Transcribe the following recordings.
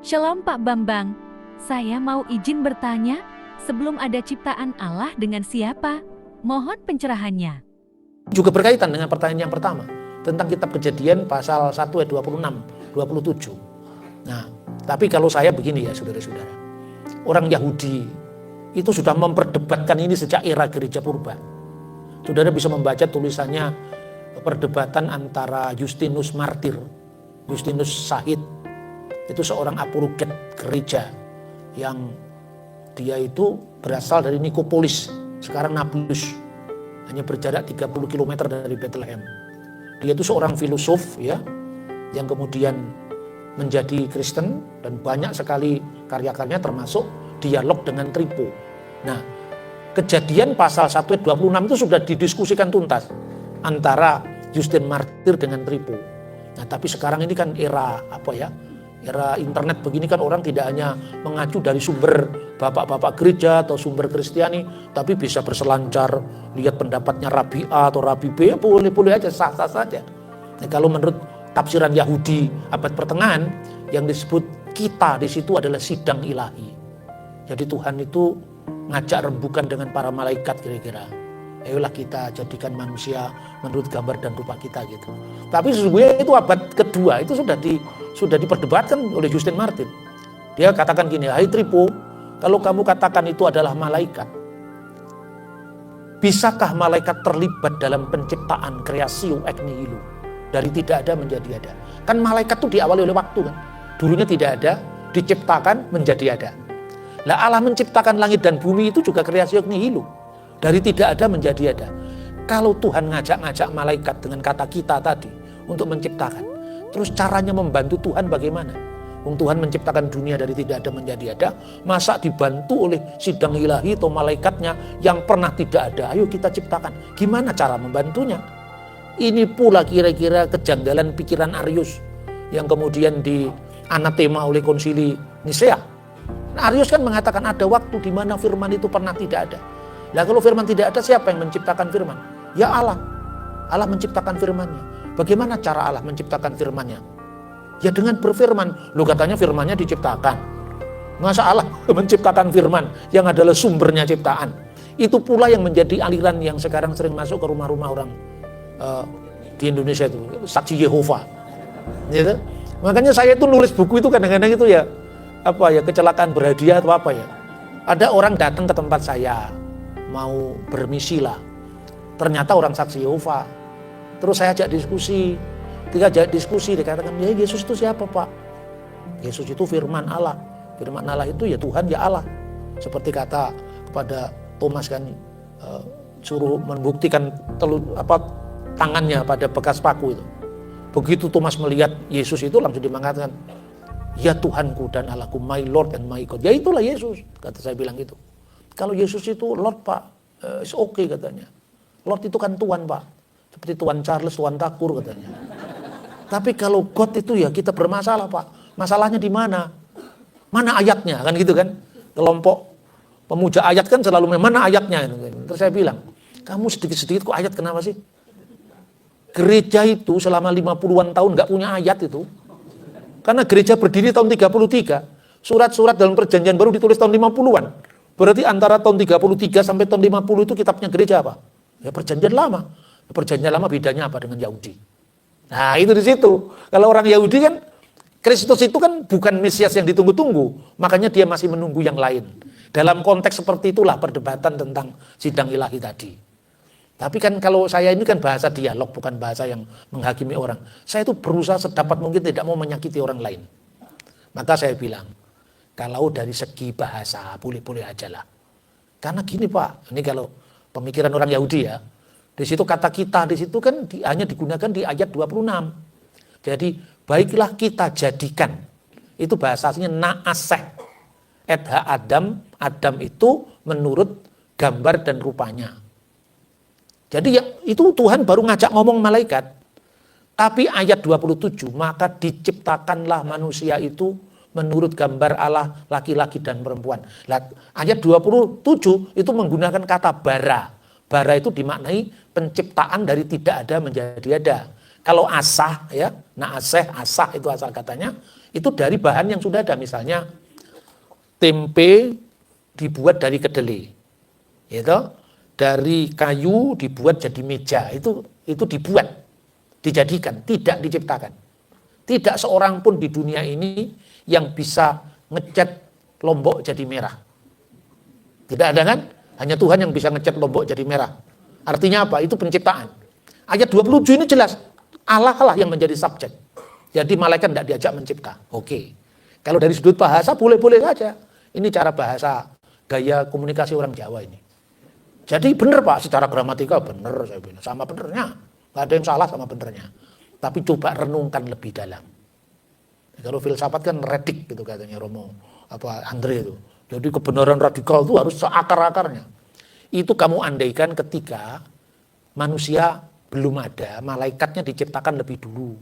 Shalom Pak Bambang, saya mau izin bertanya, sebelum ada ciptaan Allah dengan siapa? Mohon pencerahannya. Juga berkaitan dengan pertanyaan yang pertama tentang kitab Kejadian pasal 1 ayat 26, 27. Nah, tapi kalau saya begini ya saudara-saudara. Orang Yahudi itu sudah memperdebatkan ini sejak era gereja purba. Saudara bisa membaca tulisannya perdebatan antara Justinus Martir, Justinus Shahid. Itu seorang apologet gereja yang dia itu berasal dari Nikopolis, sekarang Nablus. Hanya berjarak 30 km dari Bethlehem. Dia itu seorang filosof ya, yang kemudian menjadi Kristen dan banyak sekali karya-karyanya termasuk dialog dengan Tripo. Nah, Kejadian pasal 1 ayat 26 itu sudah didiskusikan tuntas antara Justin Martir dengan Tripo. Nah, tapi sekarang ini kan era era internet begini kan orang tidak hanya mengacu dari sumber bapak-bapak gereja atau sumber Kristiani, tapi bisa berselancar lihat pendapatnya Rabi A atau Rabi B, ya boleh-boleh aja, sah-sah saja. Nah, kalau menurut tafsiran Yahudi abad pertengahan, yang disebut kita di situ adalah sidang ilahi. Jadi Tuhan itu ngajak rembukan dengan para malaikat kira-kira. Ayolah kita jadikan manusia menurut gambar dan rupa kita gitu. Tapi sesungguhnya itu abad kedua itu sudah diperdebatkan oleh Justin Martin. Dia katakan gini, hai Tripo, kalau kamu katakan itu adalah malaikat, bisakah malaikat terlibat dalam penciptaan kreasio ex nihilo? Dari tidak ada menjadi ada. Kan malaikat itu diawali oleh waktu kan. Dulunya tidak ada, diciptakan menjadi ada. Lah Allah menciptakan langit dan bumi itu juga kreasio ex nihilo. Dari tidak ada menjadi ada. Kalau Tuhan ngajak-ngajak malaikat dengan kata kita tadi untuk menciptakan, terus caranya membantu Tuhan bagaimana? Tuhan menciptakan dunia dari tidak ada menjadi ada, masa dibantu oleh sidang ilahi atau malaikatnya yang pernah tidak ada? Ayo kita ciptakan. Gimana cara membantunya? Ini pula kira-kira kejanggalan pikiran Arius yang kemudian dianatema oleh konsili Nisea. Arius kan mengatakan ada waktu di mana firman itu pernah tidak ada. Nah, kalau firman tidak ada, siapa yang menciptakan firman? Ya Allah. Allah menciptakan firman-Nya. Bagaimana cara Allah menciptakan firman-Nya? Ya dengan berfirman. Lu katanya firman-Nya diciptakan. Masa Allah menciptakan firman yang adalah sumbernya ciptaan? Itu pula yang menjadi aliran yang sekarang sering masuk ke rumah-rumah orang di Indonesia itu, saksi Yehova. Gitu? Makanya saya itu nulis buku itu kadang-kadang itu ya kecelakaan berhadiah atau apa ya. Ada orang datang ke tempat saya mau bermisi lah. Ternyata orang saksi Yehova. Terus saya ajak diskusi. Ketika ajak diskusi dikatakan, ya Yesus itu siapa Pak? Yesus itu firman Allah. Firman Allah itu ya Tuhan ya Allah. Seperti kata kepada Thomas kan, suruh membuktikan tangannya pada bekas paku itu. Begitu Thomas melihat Yesus itu langsung dia mengatakan, ya Tuhanku dan Allahku, my Lord and my God. Ya itulah Yesus, kata saya bilang gitu. Kalau Yesus itu Lord Pak, it's okay katanya. Lord itu kan Tuhan Pak. Seperti Tuan Charles, Tuan Takur katanya. Tapi kalau God itu ya kita bermasalah Pak. Masalahnya di mana? Mana ayatnya? Kan gitu kan. Kelompok pemuja ayat kan selalu mana ayatnya? Terus saya bilang, kamu sedikit-sedikit kok ayat kenapa sih? Gereja itu selama 50-an tahun gak punya ayat itu. Karena gereja berdiri tahun 33. Surat-surat dalam perjanjian baru ditulis tahun 50-an. Berarti antara tahun 33 sampai tahun 50 itu kitabnya gereja apa? Ya perjanjian lama. Perjanjian lama bedanya apa dengan Yahudi? Nah itu di situ. Kalau orang Yahudi kan, Kristus itu kan bukan Mesias yang ditunggu-tunggu. Makanya dia masih menunggu yang lain. Dalam konteks seperti itulah perdebatan tentang sidang ilahi tadi. Tapi kan kalau saya ini kan bahasa dialog, bukan bahasa yang menghakimi orang. Saya itu berusaha sedapat mungkin tidak mau menyakiti orang lain. Maka saya bilang, kalau dari segi bahasa boleh-boleh aja lah. Karena gini Pak, ini kalau pemikiran orang Yahudi ya. Di situ kata kita, di situ kan hanya digunakan di ayat 26. Jadi baiklah kita jadikan. Itu bahasanya na'aseh. Edha Adam, Adam itu menurut gambar dan rupanya. Jadi ya, itu Tuhan baru ngajak ngomong malaikat. Tapi ayat 27, maka diciptakanlah manusia itu menurut gambar Allah laki-laki dan perempuan. Ayat 27 itu menggunakan kata bara. Bara itu dimaknai penciptaan dari tidak ada menjadi ada. Kalau asah ya, asah itu asal katanya, itu dari bahan yang sudah ada. Misalnya tempe dibuat dari kedelai, gitu. Dari kayu dibuat jadi meja, itu dibuat, dijadikan, tidak diciptakan. Tidak seorang pun di dunia ini yang bisa ngecat Lombok jadi merah. Tidak ada kan? Hanya Tuhan yang bisa ngecat Lombok jadi merah. Artinya apa? Itu penciptaan. Ayat 27 ini jelas, Allah lah yang menjadi subjek. Jadi malaikat tidak diajak mencipta. Oke. Kalau dari sudut bahasa boleh-boleh saja. Ini cara bahasa, gaya komunikasi orang Jawa ini. Jadi benar Pak, secara gramatikal benar saya bilang. Sama benernya. Nggak ada yang salah sama benernya. Tapi coba renungkan lebih dalam. Kalau filsafat kan redik gitu katanya Romo Andre itu. Jadi kebenaran radikal itu harus seakar-akarnya. Itu kamu andaikan ketika manusia belum ada, malaikatnya diciptakan lebih dulu.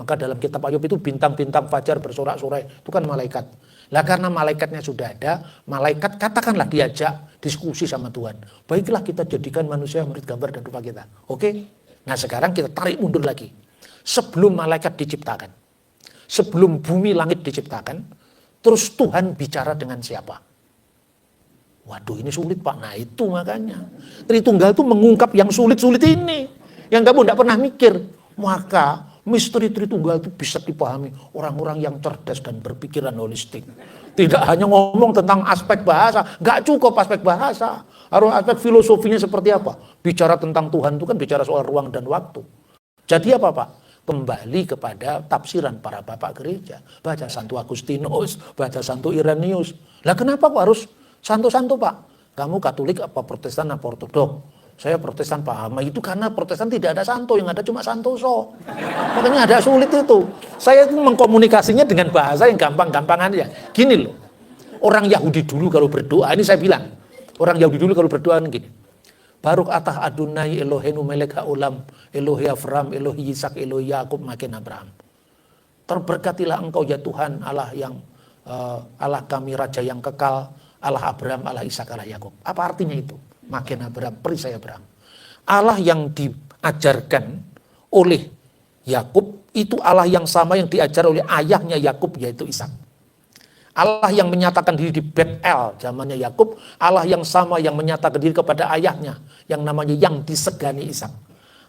Maka dalam kitab Ayub itu bintang-bintang fajar bersorak-sorai, itu kan malaikat. Lah karena malaikatnya sudah ada, malaikat katakanlah diajak diskusi sama Tuhan. Baiklah kita jadikan manusia menurut gambar dan rupa kita. Oke? Nah sekarang kita tarik mundur lagi. Sebelum malaikat diciptakan, sebelum bumi langit diciptakan, terus Tuhan bicara dengan siapa? Waduh ini sulit Pak. Nah itu makanya. Tritunggal itu mengungkap yang sulit-sulit ini. Yang kamu tidak pernah mikir. Maka misteri Tritunggal itu bisa dipahami orang-orang yang cerdas dan berpikiran holistik. Tidak hanya ngomong tentang aspek bahasa. Nggak cukup aspek bahasa. Harus aspek filosofinya seperti apa. Bicara tentang Tuhan itu kan bicara soal ruang dan waktu. Jadi apa Pak? Kembali kepada tafsiran para bapak gereja. Baca Santo Agustinus, baca Santo Irenaeus. Lah kenapa kok harus santo-santo Pak? Kamu Katolik apa Protestan apa Ortodok? Saya Protestan Pak. Itu karena Protestan tidak ada santo, yang ada cuma santoso. Makanya ada sulit itu. Saya itu mengkomunikasinya dengan bahasa yang gampang-gampang aja. Gini loh, orang Yahudi dulu kalau berdoa, ini saya bilang, orang Yahudi dulu kalau berdoa gini. Baruk atah Adonai Eloheinu melek haolam, Elohe Avram, Elohe Yisak, Elohe Yakub, makin Abraham. Terberkatilah engkau ya Tuhan, Allah yang Allah kami Raja yang kekal, Allah Abraham, Allah Ishak, Allah Yakub. Apa artinya itu? Makin Abraham, perisai Abraham. Allah yang diajarkan oleh Yakub itu Allah yang sama yang diajar oleh ayahnya Yakub yaitu Ishak. Allah yang menyatakan diri di Betel zamannya Yakub, Allah yang sama yang menyatakan diri kepada ayahnya yang namanya yang disegani Ishak.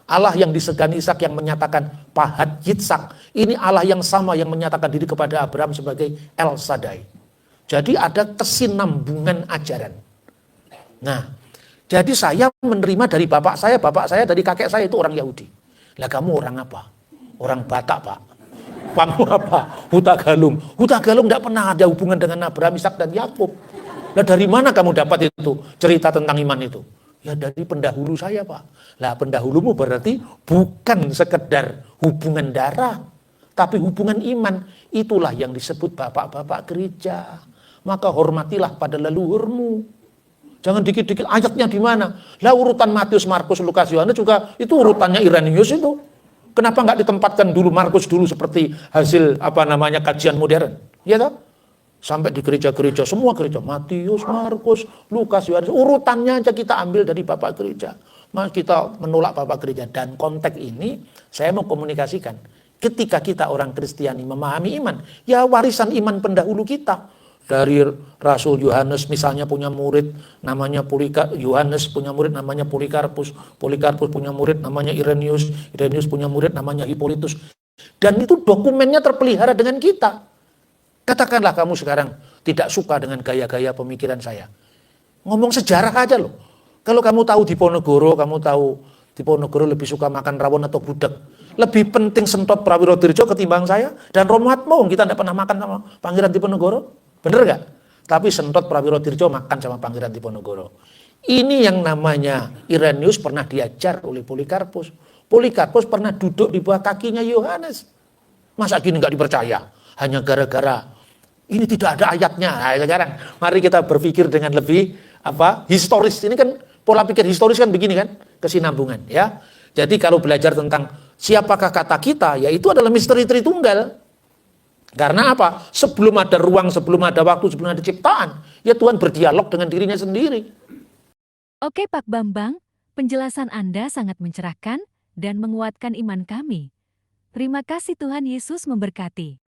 Allah yang disegani Ishak yang menyatakan Pahat Yitzhak. Ini Allah yang sama yang menyatakan diri kepada Abraham sebagai El Shaddai. Jadi ada kesinambungan ajaran. Nah, jadi saya menerima dari bapak saya dari kakek saya itu orang Yahudi. Lah kamu orang apa? Orang Batak Pak. Kamu apa? Hutagalung. Hutagalung tidak pernah ada hubungan dengan Abraham, Ishak dan Yakub. Nah dari mana kamu dapat itu cerita tentang iman itu? Ya dari pendahulu saya Pak. Lah pendahulumu berarti bukan sekedar hubungan darah, tapi hubungan iman. Itulah yang disebut bapak-bapak gereja. Maka hormatilah pada leluhurmu. Jangan dikit-dikit ayatnya di mana? Lah urutan Matius, Markus, Lukas, Yohanes juga itu urutannya Irenaeus itu. Kenapa nggak ditempatkan dulu Markus dulu seperti hasil kajian modern? Ya toh? Sampai di gereja-gereja, semua gereja, Matius, Markus, Lukas, Yohanes, urutannya aja kita ambil dari bapak gereja. Maka kita menolak bapak gereja. Dan konteks ini saya mau komunikasikan. Ketika kita orang Kristiani memahami iman, ya warisan iman pendahulu kita. Dari Rasul Yohanes misalnya punya murid namanya Yohanes punya murid namanya Polikarpus punya murid namanya Irenaeus punya murid namanya Hippolytus. Dan itu dokumennya terpelihara dengan kita. Katakanlah kamu sekarang tidak suka dengan gaya-gaya pemikiran saya. Ngomong sejarah aja loh. Kalau kamu tahu Diponegoro, lebih suka makan rawon atau gudeg. Lebih penting Sentot Prawirodirjo ketimbang saya. Dan Romo Atmo, kita tidak pernah makan sama Pangeran Diponegoro. Bener gak? Tapi Sentot Prawirodirjo makan sama Pangeran Diponegoro. Ini yang namanya Irenaeus pernah diajar oleh Polikarpus. Polikarpus pernah duduk di bawah kakinya Yohanes. Masa gini gak dipercaya? Hanya gara-gara ini tidak ada ayatnya. Nah, sekarang mari kita berpikir dengan lebih historis. Ini kan pola pikir historis kan begini kan? Kesinambungan ya. Jadi kalau belajar tentang siapakah kata kita, ya itu adalah misteri Tritunggal. Karena apa? Sebelum ada ruang, sebelum ada waktu, sebelum ada ciptaan, ya Tuhan berdialog dengan dirinya sendiri. Oke Pak Bambang, penjelasan Anda sangat mencerahkan dan menguatkan iman kami. Terima kasih, Tuhan Yesus memberkati.